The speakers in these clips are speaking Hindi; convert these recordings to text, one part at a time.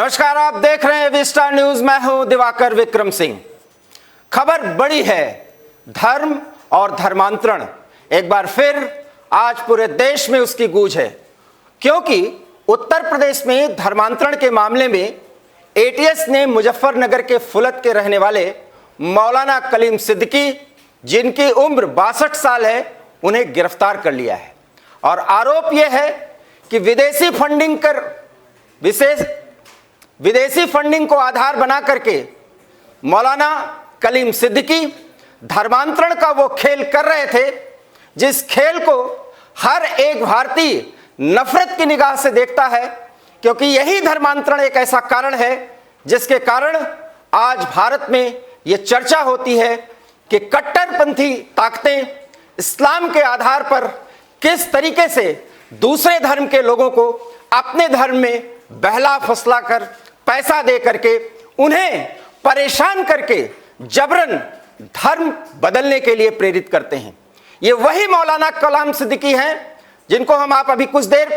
नमस्कार, आप देख रहे हैं विस्टार न्यूज। मैं हूं दिवाकर विक्रम सिंह। खबर बड़ी है, धर्म और धर्मांतरण। एक बार फिर आज पूरे देश में उसकी गूंज है, क्योंकि उत्तर प्रदेश में धर्मांतरण के मामले में एटीएस ने मुजफ्फरनगर के फुलत के रहने वाले मौलाना कलीम सिद्दीकी, जिनकी उम्र 62 साल है, उन्हें गिरफ्तार कर लिया है। और आरोप यह है कि विदेशी फंडिंग को आधार बना करके मौलाना कलीम सिद्दीकी धर्मांतरण का वो खेल कर रहे थे, जिस खेल को हर एक भारतीय नफरत की निगाह से देखता है, क्योंकि यही धर्मांतरण एक ऐसा कारण है जिसके कारण आज भारत में ये चर्चा होती है कि कट्टरपंथी ताकतें इस्लाम के आधार पर किस तरीके से दूसरे धर्म के लोगों को अपने धर्म में बहला फुसला कर, पैसा दे करके, उन्हें परेशान करके जबरन धर्म बदलने के लिए प्रेरित करते हैं। ये वही मौलाना कलीम सिद्दीकी हैं जिनको हम आप अभी कुछ देर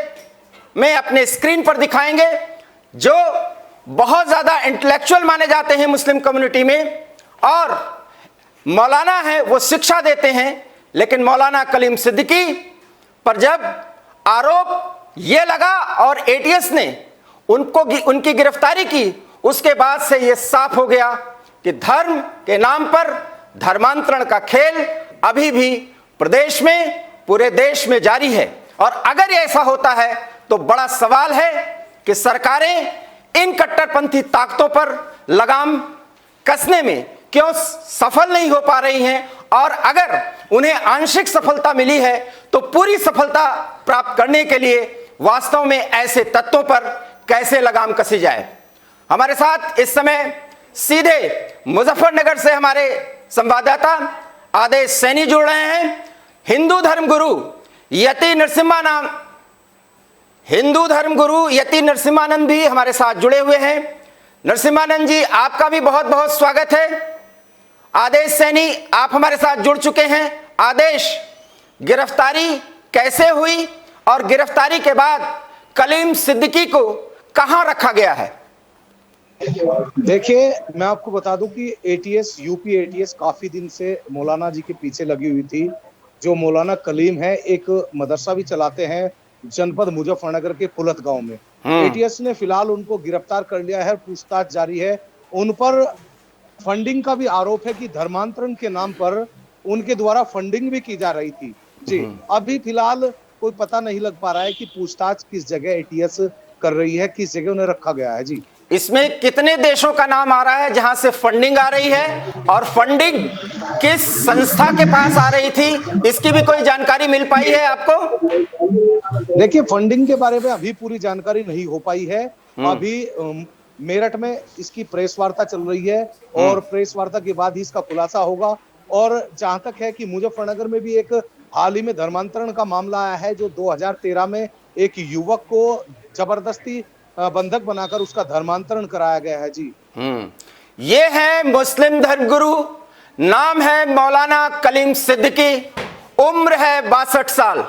में अपने स्क्रीन पर दिखाएंगे, जो बहुत ज्यादा इंटेलेक्चुअल माने जाते हैं मुस्लिम कम्युनिटी में, और मौलाना है, वो शिक्षा देते हैं। लेकिन मौलाना कलीम सिद्दीकी पर जब आरोप ये लगा और एटीएस ने उनकी गिरफ्तारी की, उसके बाद से यह साफ हो गया कि धर्म के नाम पर धर्मांतरण का खेल अभी भी प्रदेश में, पूरे देश में जारी है। और अगर ऐसा होता है तो बड़ा सवाल है कि सरकारें इन कट्टरपंथी ताकतों पर लगाम कसने में क्यों सफल नहीं हो पा रही हैं, और अगर उन्हें आंशिक सफलता मिली है तो पूरी सफलता प्राप्त करने के लिए वास्तव में ऐसे तत्वों पर कैसे लगाम कसी जाए। हमारे साथ इस समय सीधे मुजफ्फरनगर से हमारे संवाददाता आदेश सैनी जुड़ रहे हैं। हिंदू धर्मगुरु यति नरसिम्हानंद भी हमारे साथ जुड़े हुए हैं। नरसिम्हानंद जी, आपका भी बहुत बहुत स्वागत है। आदेश सैनी, आप हमारे साथ जुड़ चुके हैं। आदेश, गिरफ्तारी कैसे हुई और गिरफ्तारी के बाद कलीम सिद्दीकी को कहां रखा गया है? देखिए, मैं आपको बता दूं कि यूपी एटीएस काफी दिन से मौलाना जी के पीछे लगी हुई थी। जो मौलाना कलीम है, एक मदरसा भी चलाते हैं जनपद मुजफ्फरनगर के फुलत गांव में। एटीएस ने फिलहाल उनको गिरफ्तार कर लिया है, पूछताछ जारी है। उन पर फंडिंग का भी आरोप है कि धर्मांतरण के नाम पर उनके द्वारा फंडिंग भी की जा रही थी। जी, अभी फिलहाल कोई पता नहीं लग पा रहा है कि पूछताछ किस जगह एटीएस कर रही है, किस जगह उन्हें रखा गया है। जी, इसमें कितने देशों का नाम आ रहा है जहां से फंडिंग आ रही है, और फंडिंग किस संस्था के पास आ रही थी, इसकी भी कोई जानकारी मिल पाई है आपको? देखिए, फंडिंग के बारे में अभी पूरी जानकारी नहीं हो पाई है। अभी मेरठ में इसकी प्रेस वार्ता चल रही है और प्रेस वार्ता के बाद ही इसका खुलासा होगा। और जहां तक है कि मुजफ्फरनगर में भी एक हाल ही में धर्मांतरण का मामला आया है, जो 2013 में एक युवक को जबरदस्ती बंधक बनाकर उसका धर्मांतरण कराया गया है। जी, ये है मुस्लिम धर्मगुरु, नाम है मौलाना कलीम सिद्दीकी, उम्र है 62 साल,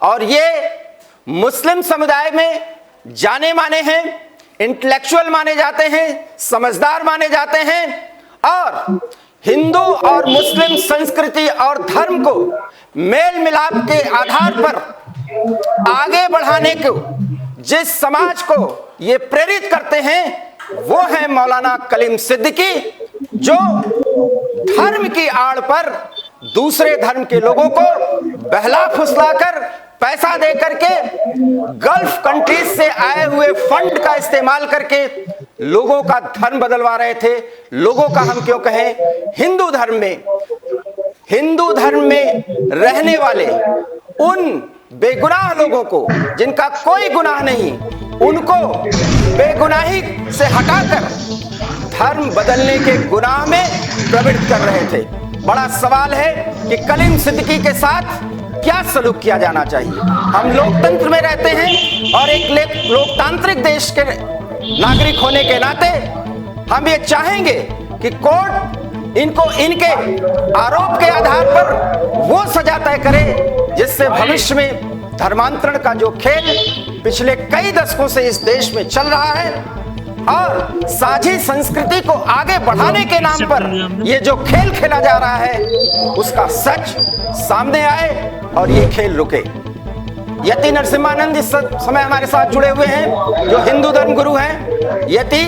और ये मुस्लिम समुदाय में जाने माने हैं, इंटेलेक्चुअल माने जाते हैं, समझदार माने जाते हैं, और हिंदू और मुस्लिम संस्कृति और धर्म को मेल मिलाप के आधार पर आगे बढ़ाने को जिस समाज को ये प्रेरित करते हैं, वो है मौलाना कलीम सिद्दीकी, जो धर्म की आड़ पर दूसरे धर्म के लोगों को बहला फुसला कर, पैसा दे करके, गल्फ कंट्रीज से आए हुए फंड का इस्तेमाल करके लोगों का धर्म बदलवा रहे थे। लोगों का हम क्यों कहें, हिंदू धर्म में रहने वाले उन बेगुनाह लोगों को, जिनका कोई गुनाह नहीं, उनको बेगुनाही से हटाकर धर्म बदलने के गुनाह में प्रवृत्त कर रहे थे। बड़ा सवाल है कि कलीम सिद्दीकी के साथ क्या सलूक किया जाना चाहिए। हम लोकतंत्र में रहते हैं और एक लोकतांत्रिक देश के नागरिक होने के नाते हम ये चाहेंगे कि कोर्ट इनको इनके आरोप के आधार पर वो सजा तय करे जिससे भविष्य में धर्मांतरण का जो खेल पिछले कई दशकों से इस देश में चल रहा है, और साझी संस्कृति को आगे बढ़ाने के नाम पर ये जो खेल खेला जा रहा है उसका सच सामने आए और ये खेल रुके। यति नरसिम्हानंद इस समय हमारे साथ जुड़े हुए हैं, जो हिंदू धर्म गुरु हैं। यति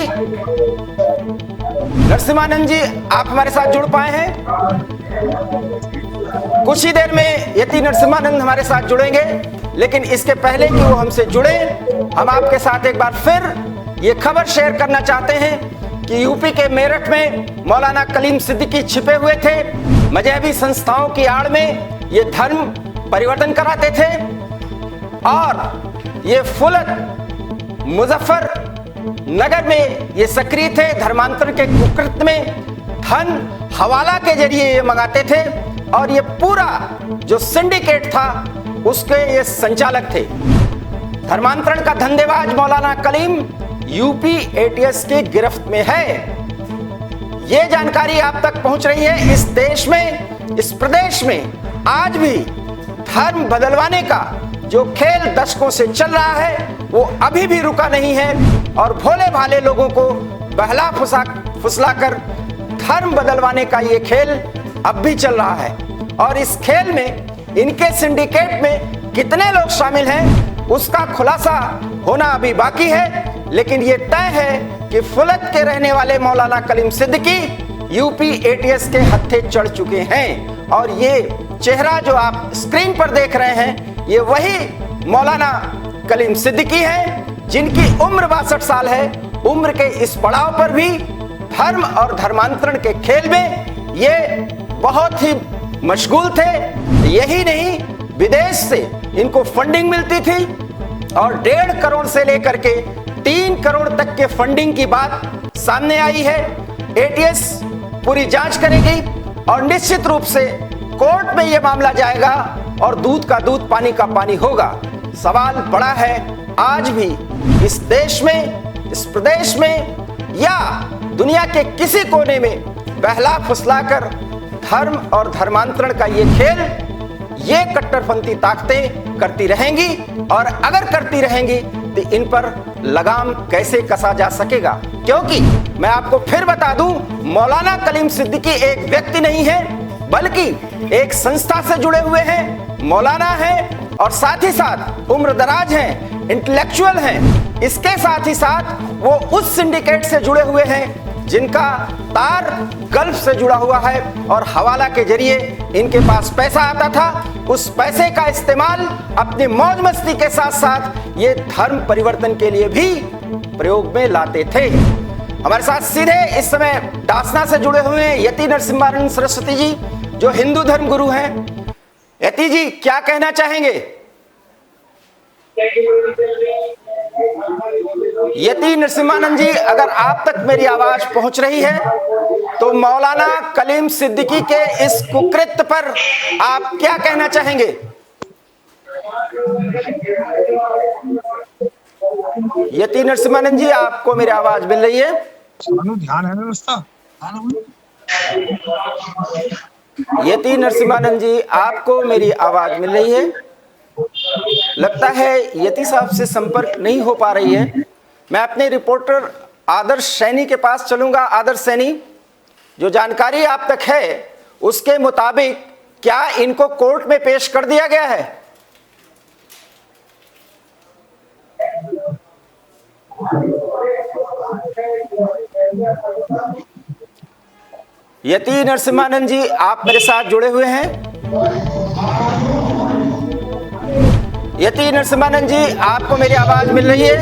नरसिम्हानंद जी, आप हमारे साथ जुड़ पाए हैं? कुछ ही देर में यति नरसिम्हानंद हमारे साथ जुड़ेंगे, लेकिन इसके पहले कि वो हमसे जुड़े, हम आपके साथ एक बार फिर ये खबर शेयर करना चाहते हैं कि यूपी के मेरठ में मौलाना कलीम सिद्दीकी छिपे हुए थे। मजहबी संस्थाओं की आड़ में ये धर्म परिवर्तन कराते थे और ये फुलत मुजफ्फर नगर में ये सक्रिय थे। धर्मांतरण के कुकृत्य में धन हवाला के जरिए ये मंगाते थे और ये पूरा जो सिंडिकेट था उसके ये संचालक थे। धर्मांतरण का धंधेबाज मौलाना कलीम यूपी एटीएस की गिरफ्त में है। ये जानकारी आप तक पहुंच रही है। इस देश में, इस प्रदेश में आज भी धर्म बदलवाने का जो खेल दशकों से चल रहा है वो अभी भी रुका नहीं है और भोले भाले लोगों को बहला फुसलाकर धर्म बदलवाने का ये खेल अब भी चल रहा है। और इस खेल में इनके सिंडिकेट में कितने लोग शामिल हैं उसका खुलासा होना अभी बाकी है, लेकिन ये तय है कि फुलत के रहने वाले मौलाना कलीम सिद्दीकी यूपी एटीएस के हत्थे चढ़ चुके हैं। और ये चेहरा जो आप स्क्रीन पर देख रहे हैं ये वही मौलाना कलीम सिद्दीकी है जिनकी उम्र 62 साल है। उम्र के इस पड़ाव पर भी धर्म और धर्मांतरण के खेल में ये बहुत ही मशगूल थे। यही नहीं, विदेश से इनको फंडिंग मिलती थी और 1.5 करोड़ से लेकर के 3 करोड़ तक के फंडिंग की बात सामने आई है। एटीएस पूरी जांच करेगी और निश्चित रूप से कोर्ट में यह मामला जाएगा और दूध का दूध पानी का पानी होगा। सवाल बड़ा है, आज भी इस देश में, इस प्रदेश में या दुनिया के किसी कोने में बहला फुसलाकर धर्म और धर्मांतरण का ये खेल ये कट्टरपंथी ताकतें करती रहेंगी और अगर करती रहेंगी तो इन पर लगाम कैसे कसा जा सकेगा। क्योंकि मैं आपको फिर बता दूं, मौलाना कलीम सिद्दीकी एक व्यक्ति नहीं है बल्कि एक संस्था से जुड़े हुए हैं, मौलाना हैं और साथ ही साथ उम्रदराज हैं, इंटेलेक्चुअल हैं। इसके साथ ही साथ वो उस सिंडिकेट से जुड़े हुए हैं जिनका तार गल्फ से जुड़ा हुआ है और हवाला के जरिए इनके पास पैसा आता था। उस पैसे का इस्तेमाल अपनी मौज मस्ती के साथ साथ ये धर्म परिवर्तन के लिए भी प्रयोग में लाते थे। हमारे साथ सीधे इस समय डासना से जुड़े हुए हैं यति नरसिम्हानंद सरस्वती जी, जो हिंदू धर्म गुरु हैं। यति जी, क्या कहना चाहेंगे? यति नरसिम्हानंद जी, अगर आप तक मेरी आवाज पहुंच रही है तो मौलाना कलीम सिद्दीकी के इस कुकृत्य पर आप क्या कहना चाहेंगे? यति नरसिम्हानंद जी, आपको मेरी आवाज मिल रही है? ध्यान है ना उसका। यति नरसिम्हानंद जी, आपको मेरी आवाज मिल रही है? लगता है यति साहब से संपर्क नहीं हो पा रही है। मैं अपने रिपोर्टर आदर्श सैनी के पास चलूंगा। आदर्श सैनी, जो जानकारी आप तक है उसके मुताबिक क्या इनको कोर्ट में पेश कर दिया गया है? यति नरसिम्हानंद जी, आप मेरे साथ जुड़े हुए हैं? यति नरसिम्हानंद जी, आपको मेरी आवाज मिल रही है?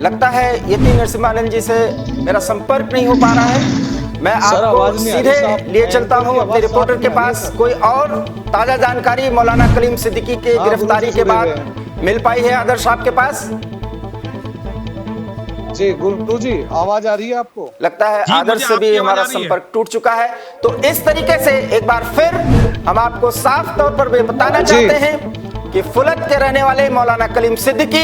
लगता है यति नरसिम्हानंद जी से मेरा संपर्क नहीं हो पा रहा है। मैं आपको सीधे लिए चलता हूं अपने रिपोर्टर के पास। कोई और ताजा जानकारी मौलाना कलीम सिद्दीकी के गिरफ्तारी के बाद मिल पाई है आदर्श आपके पास? जी गुरु जी, आवाज आ रही है आपको? लगता है आदर्श से भी हमारा संपर्क टूट चुका है। तो इस तरीके से एक बार फिर हम आपको साफ तौर पर बताना चाहते हैं कि फुलत के रहने वाले मौलाना कलीम सिद्दीकी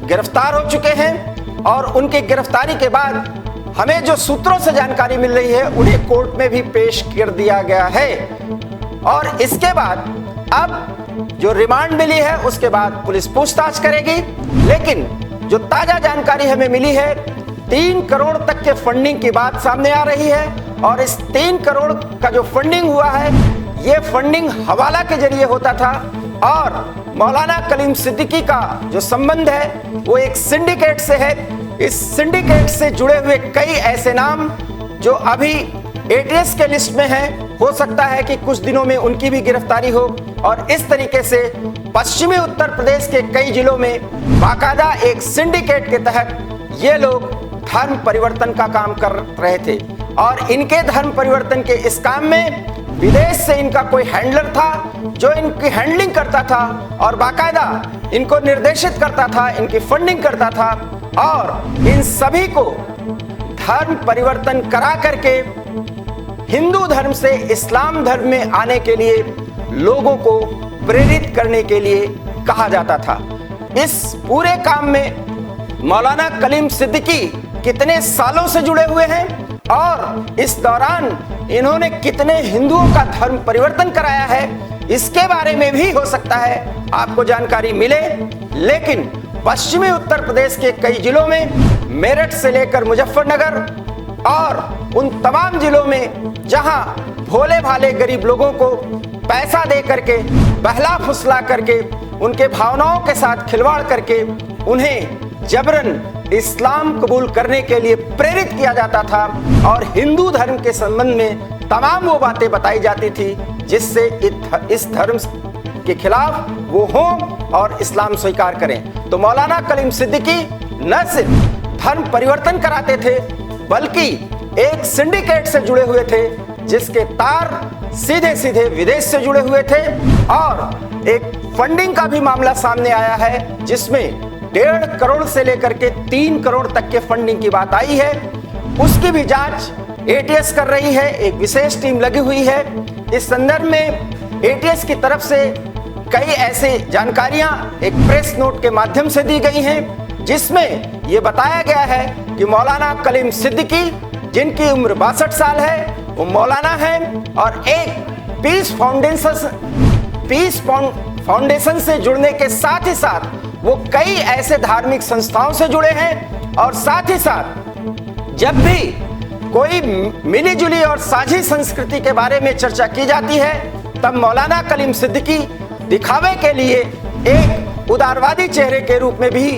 गिरफ्तार हो चुके हैं और उनकी गिरफ्तारी के बाद हमें जो सूत्रों से जानकारी मिल रही है उन्हें कोर्ट में भी पेश कर दिया गया है। और इसके बाद अब जो रिमांड मिली है उसके बाद पुलिस पूछताछ करेगी। लेकिन जो ताजा जानकारी हमें मिली है, 3 करोड़ तक के फंडिंग की बात सामने आ रही है। और इस 3 करोड़ का जो फंडिंग हुआ है, ये फंडिंग हवाला के जरिए होता था। और मौलाना कलीम सिद्दीकी का जो संबंध है वो एक सिंडिकेट से है। इस सिंडिकेट से जुड़े हुए कई ऐसे नाम जो अभी एटीएस के लिस्ट में हैं, हो सकता है कि कुछ दिनों में उनकी भी गिरफ्तारी हो। और इस तरीके से पश्चिमी उत्तर प्रदेश के कई जिलों में बाकायदा एक सिंडिकेट के तहत ये लोग धर्म परिवर्तन का काम कर रहे थे। और इनके धर्म परिवर्तन के इस काम में विदेश से इनका कोई हैंडलर था जो इनकी हैंडलिंग करता था और बाकायदा इनको निर्देशित करता था, इनकी फंडिंग करता था। और इन सभी को धर्म परिवर्तन करा करके हिंदू धर्म से इस्लाम धर्म में आने के लिए लोगों को प्रेरित करने के लिए कहा जाता था। इस पूरे काम में मौलाना कलीम सिद्दीकी कितने सालों से जुड़े हुए हैं और इस दौरान इन्होंने कितने हिंदुओं का धर्म परिवर्तन कराया है, इसके बारे में भी हो सकता है आपको जानकारी मिले। लेकिन पश्चिमी उत्तर प्रदेश के कई जिलों में, मेरठ से लेकर मुजफ्फरनगर और उन तमाम जिलों में जहां भोले भाले गरीब लोगों को पैसा दे करके, बहला फुसला करके, उनके भावनाओं के साथ खिलवाड़ करके उन्हें जबरन इस्लाम कबूल करने के लिए प्रेरित किया जाता था। और हिंदू धर्म के संबंध में तमाम वो बातें बताई जाती थी जिससे इस धर्म के खिलाफ वो हों और इस्लाम स्वीकार करें। तो मौलाना कलीम सिद्दीकी न सिर्फ धर्म परिवर्तन कराते थे बल्कि एक सिंडिकेट से जुड़े हुए थे जिसके तार सीधे सीधे विदेश से जुड़े हुए थे। और एक फंडिंग का भी मामला सामने आया है जिसमें 1.5 करोड़ से लेकर के 3 करोड़ तक के फंडिंग की बात आई है। उसकी भी जांच एटीएस कर रही है, एक विशेष टीम लगी हुई है। इस संदर्भ में एटीएस की तरफ से कई ऐसे जानकारियां एक प्रेस नोट के माध्यम से दी गई हैं जिसमें यह बताया गया है कि मौलाना कलीम सिद्दीकी, जिनकी उम्र 62 साल है, वो मौलाना हैं और एक पीस फाउंडेशन से जुड़ने के साथ ही साथ वो कई ऐसे धार्मिक संस्थाओं से जुड़े हैं। और साथ ही साथ जब भी कोई मिलीजुली और साझी संस्कृति के बारे में चर्चा की जाती है तब मौलाना कलीम सिद्दीकी दिखावे के लिए एक उदारवादी चेहरे के रूप में भी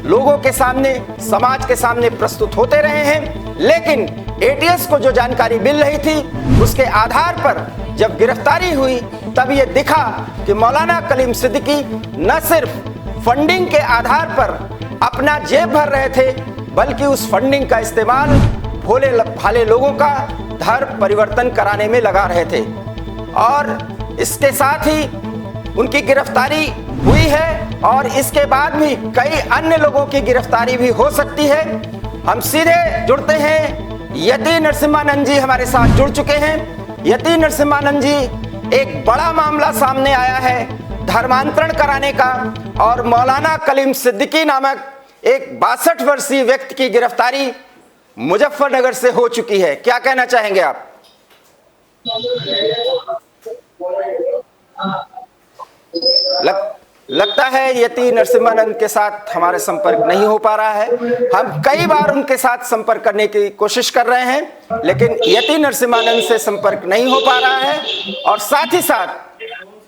लोगों के सामने, समाज के सामने प्रस्तुत होते रहे हैं। लेकिन एटीएस को जो जानकारी मिल रही थी उसके आधार पर जब गिरफ्तारी हुई तब ये दिखा कि मौलाना कलीम सिद्दीकी न सिर्फ फंडिंग के आधार पर अपना जेब भर रहे थे बल्कि उस फंडिंग का इस्तेमाल भोले भाले लोगों का धर्म परिवर्तन कराने में लगा रहे थे। और इसके साथ ही उनकी गिरफ्तारी हुई है और इसके बाद भी कई अन्य लोगों की गिरफ्तारी भी हो सकती है। हम सीधे जुड़ते हैं, यति नरसिम्हानंद जी हमारे साथ जुड़ चुके हैं। यति नरसिम्हानंद जी, एक बड़ा मामला सामने आया है धर्मांतरण कराने का और मौलाना कलीम सिद्दीकी नामक एक 62 वर्षीय व्यक्ति की गिरफ्तारी मुजफ्फरनगर से हो चुकी है। क्या कहना चाहेंगे आप? लगता है यति नरसिम्हानंद के साथ हमारे संपर्क नहीं हो पा रहा है। हम कई बार उनके साथ संपर्क करने की कोशिश कर रहे हैं लेकिन यति नरसिम्हानंद से संपर्क नहीं हो पा रहा है। और साथ ही साथ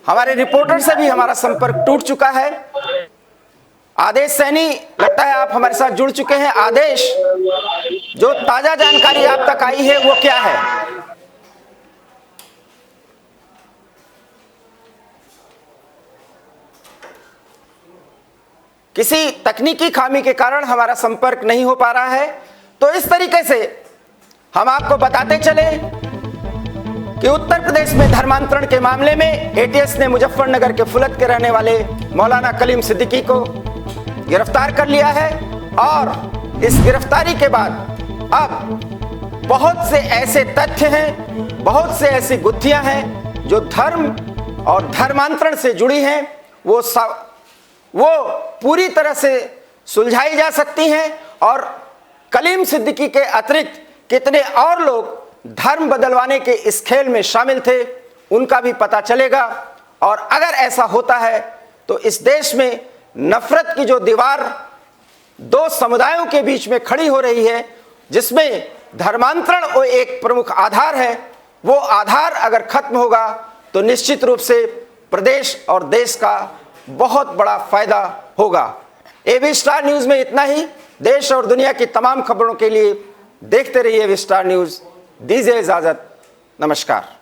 हमारे रिपोर्टर से भी हमारा संपर्क टूट चुका है। आदेश सैनी, लगता है आप हमारे साथ जुड़ चुके हैं। आदेश, जो ताजा जानकारी आप तक आई है वो क्या है? किसी तकनीकी खामी के कारण हमारा संपर्क नहीं हो पा रहा है। तो इस तरीके से हम आपको बताते चले कि उत्तर प्रदेश में धर्मांतरण के मामले में एटीएस ने मुजफ्फरनगर के फुलत के रहने वाले मौलाना कलीम सिद्दीकी को गिरफ्तार कर लिया है। और इस गिरफ्तारी के बाद अब बहुत से ऐसे तथ्य हैं, बहुत से ऐसी गुत्थियां हैं जो धर्म और धर्मांतरण से जुड़ी हैं, वो पूरी तरह से सुलझाई जा सकती हैं। और कलीम सिद्दीकी के अतिरिक्त कितने और लोग धर्म बदलवाने के इस खेल में शामिल थे उनका भी पता चलेगा। और अगर ऐसा होता है तो इस देश में नफरत की जो दीवार दो समुदायों के बीच में खड़ी हो रही है, जिसमें धर्मांतरण वो एक प्रमुख आधार है, वो आधार अगर खत्म होगा तो निश्चित रूप से प्रदेश और देश का बहुत बड़ा फायदा होगा। एबी स्टार न्यूज में इतना ही। देश और दुनिया की तमाम खबरों के लिए देखते रहिए एबी स्टार न्यूज। दीजिए इजाजत, नमस्कार।